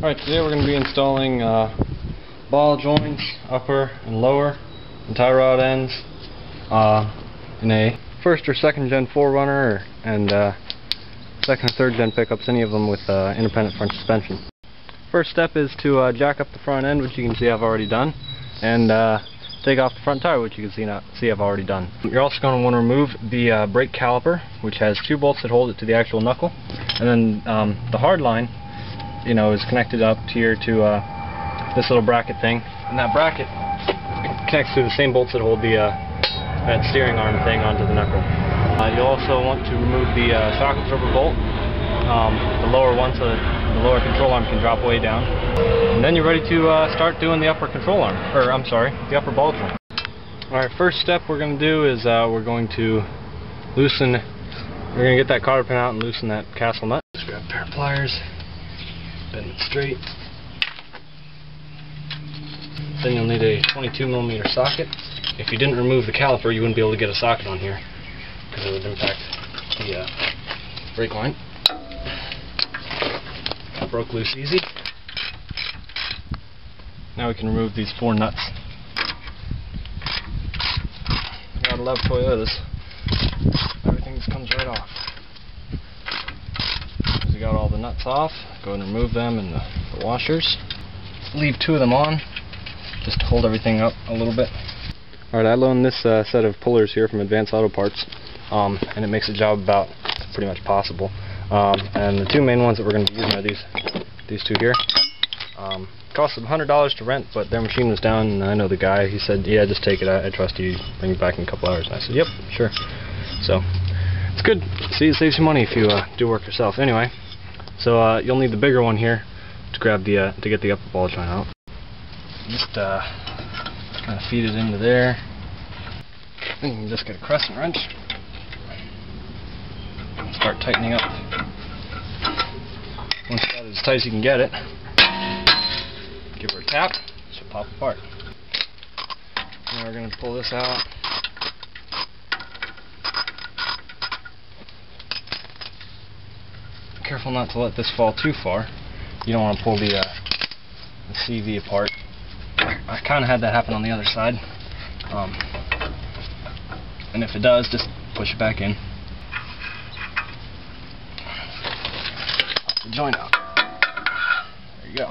Alright, today we're going to be installing ball joints, upper and lower, and tie rod ends in a first or second gen 4Runner and second or third gen pickups, any of them with independent front suspension. First step is to jack up the front end, which you can see I've already done, and take off the front tire, which you can see I've already done. You're also going to want to remove the brake caliper, which has two bolts that hold it to the actual knuckle, and then the hard line, is connected up here to this little bracket thing, and that bracket connects to the same bolts that hold the that steering arm thing onto the knuckle. You'll also want to remove the shock absorber bolt, the lower one, so that the lower control arm can drop way down. And then you're ready to start doing the upper control arm, or I'm sorry, the upper ball joint. Alright, first step we're going to do is we're going to get that cotter pin out and loosen that castle nut. Just grab a pair of pliers, bend it straight. Then you'll need a 22mm socket. If you didn't remove the caliper, you wouldn't be able to get a socket on here, because it would impact the brake line. That broke loose easy. Now we can remove these 4 nuts. Gotta love Toyotas. Everything just comes right off. As you got all the nuts off, go ahead and remove them and the washers. Leave 2 of them on, just to hold everything up a little bit. Alright, I loaned this set of pullers here from Advanced Auto Parts, and it makes the job about pretty much possible. And the 2 main ones that we're going to be using are these 2 here. Cost them $100 to rent, but their machine was down, and I know the guy. He said, "Yeah, just take it. I trust you. Bring it back in a couple hours." And I said, "Yep, sure." So it's good. See, it saves you money if you do work yourself. Anyway, so you'll need the bigger one here to grab to get the upper ball joint out. Just kind of feed it into there. Then you can just get a crescent wrench. Start tightening up. Once you got it as tight as you can get it, give her a tap, she'll pop apart. Now we're going to pull this out. Careful not to let this fall too far. You don't want to pull the CV apart. I kind of had that happen on the other side. And if it does, just push it back in. Pop the joint out. There you go.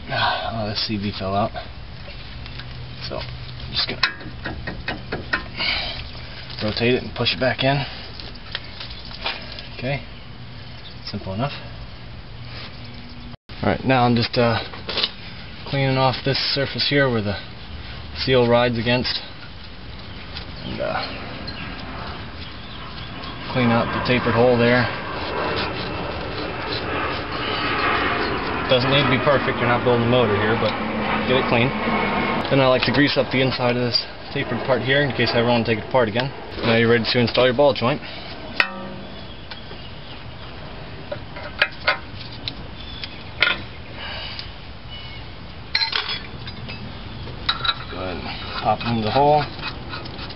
Oh, this CV fell out. So, I'm just going to rotate it and push it back in. Okay, simple enough. Alright, now I'm just cleaning off this surface here where the seal rides against, and clean out the tapered hole there. Doesn't need to be perfect, you're not building a motor here, but get it clean. Then I like to grease up the inside of this tapered part here in case I ever want to take it apart again. Now you're ready to install your ball joint. Go ahead and pop it into the hole,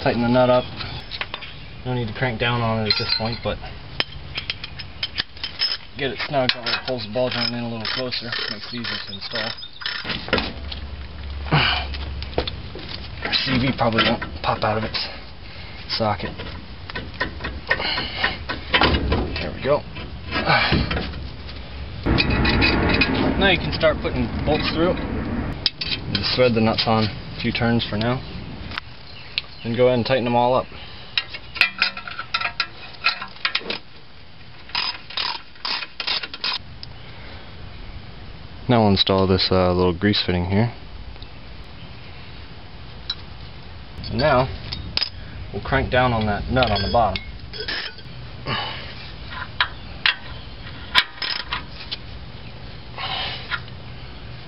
tighten the nut up. No need to crank down on it at this point, but get it snug so it pulls the ball joint in a little closer, makes it easier to install. Our CV probably won't pop out of its socket. There we go. Now you can start putting bolts through. Just thread the nuts on a few turns for now. Then go ahead and tighten them all up. Now we'll install this little grease fitting here. So now we'll crank down on that nut on the bottom.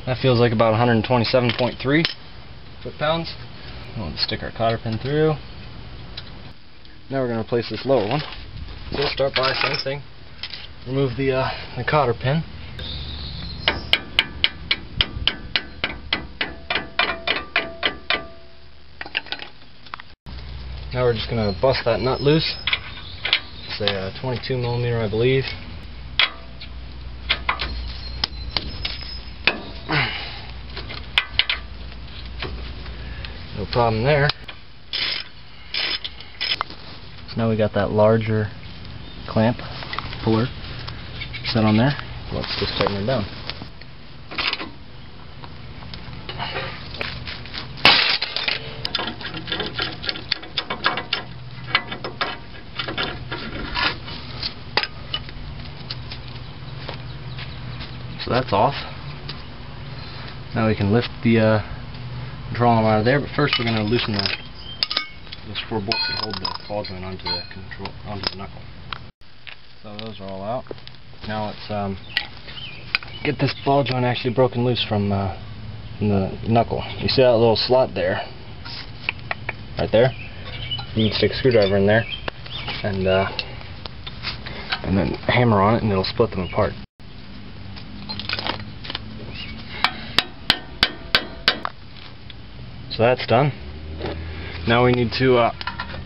That feels like about 127.3 foot-pounds. We'll stick our cotter pin through. Now we're going to replace this lower one. So we'll start by same thing. Remove the cotter pin. Now we're just going to bust that nut loose. It's a 22mm, I believe. problem there. So now we got that larger clamp puller set on there. Let's just tighten it down. So that's off. Now we can lift the control arm out of there, but first we're going to loosen those 4 bolts that hold the ball joint onto the knuckle. So those are all out. Now let's get this ball joint actually broken loose from the knuckle. You see that little slot there? Right there? You can stick a screwdriver in there and then hammer on it and it'll split them apart. So that's done. Now we need to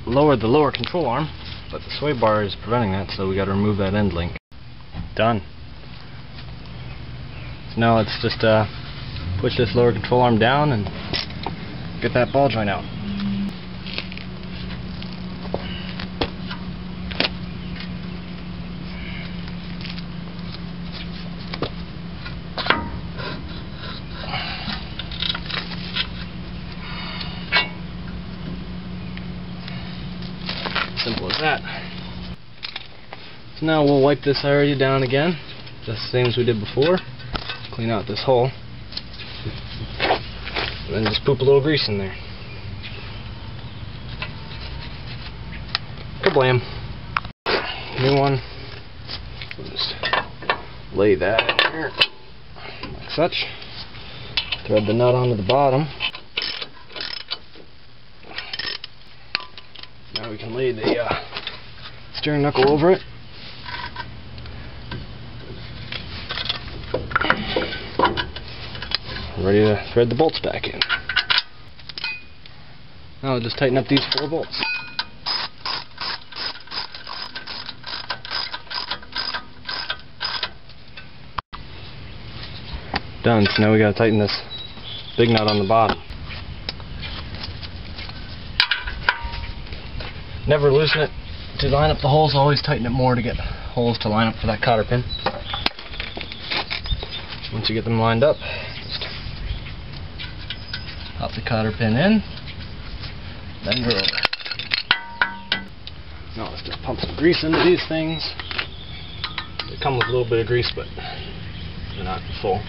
lower the lower control arm, but the sway bar is preventing that, so we got to remove that end link. Done. So now let's just push this lower control arm down and get that ball joint out. Simple as that. So now we'll wipe this area down again, just the same as we did before. Clean out this hole, and then just poop a little grease in there. Kablam! New one. We'll just lay that in here, like such. Thread the nut onto the bottom. Now we can lay the steering knuckle over it. Ready to thread the bolts back in. Now I'll just tighten up these 4 bolts. Done. So now we gotta tighten this big nut on the bottom. Never loosen it to line up the holes, always tighten it more to get holes to line up for that cotter pin. Once you get them lined up, just pop the cotter pin in, then go over. Now let's just pump some grease into these things. They come with a little bit of grease, but they're not full.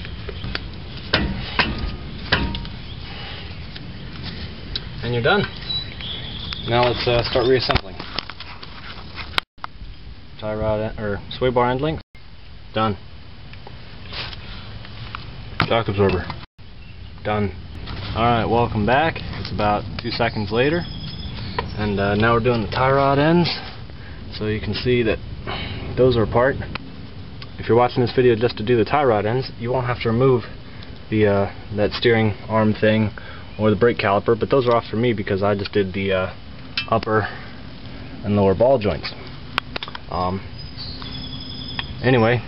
And you're done. Now let's start reassembling. Tie rod or sway bar end links. Done. Shock absorber. Done. Alright, welcome back. It's about 2 seconds later. And now we're doing the tie rod ends. So you can see that those are apart. If you're watching this video just to do the tie rod ends, you won't have to remove the that steering arm thing or the brake caliper, but those are off for me because I just did the upper and lower ball joints. Anyway,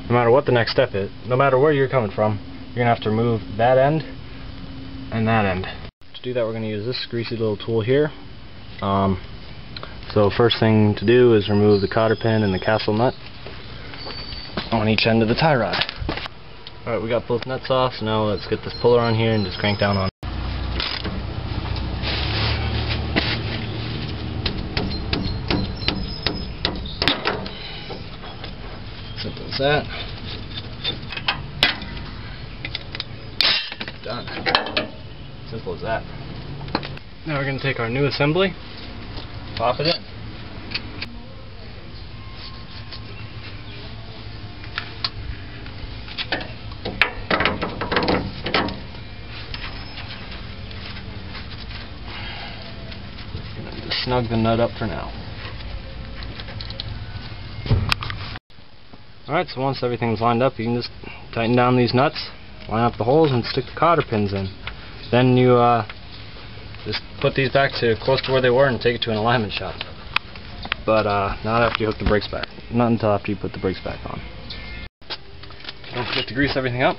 no matter what the next step is, no matter where you're coming from, you're going to have to remove that end and that end. To do that, we're going to use this greasy little tool here. So first thing to do is remove the cotter pin and the castle nut on each end of the tie rod. Alright, we got both nuts off, so now let's get this puller on here and just crank down on it. Simple as that. Done. Simple as that. Now we're going to take our new assembly, pop it in. Just snug the nut up for now. Alright, so once everything's lined up, you can just tighten down these nuts, line up the holes, and stick the cotter pins in. Then you just put these back to close to where they were and take it to an alignment shop. But not after you hook the brakes back. Not until after you put the brakes back on. Don't forget to grease everything up.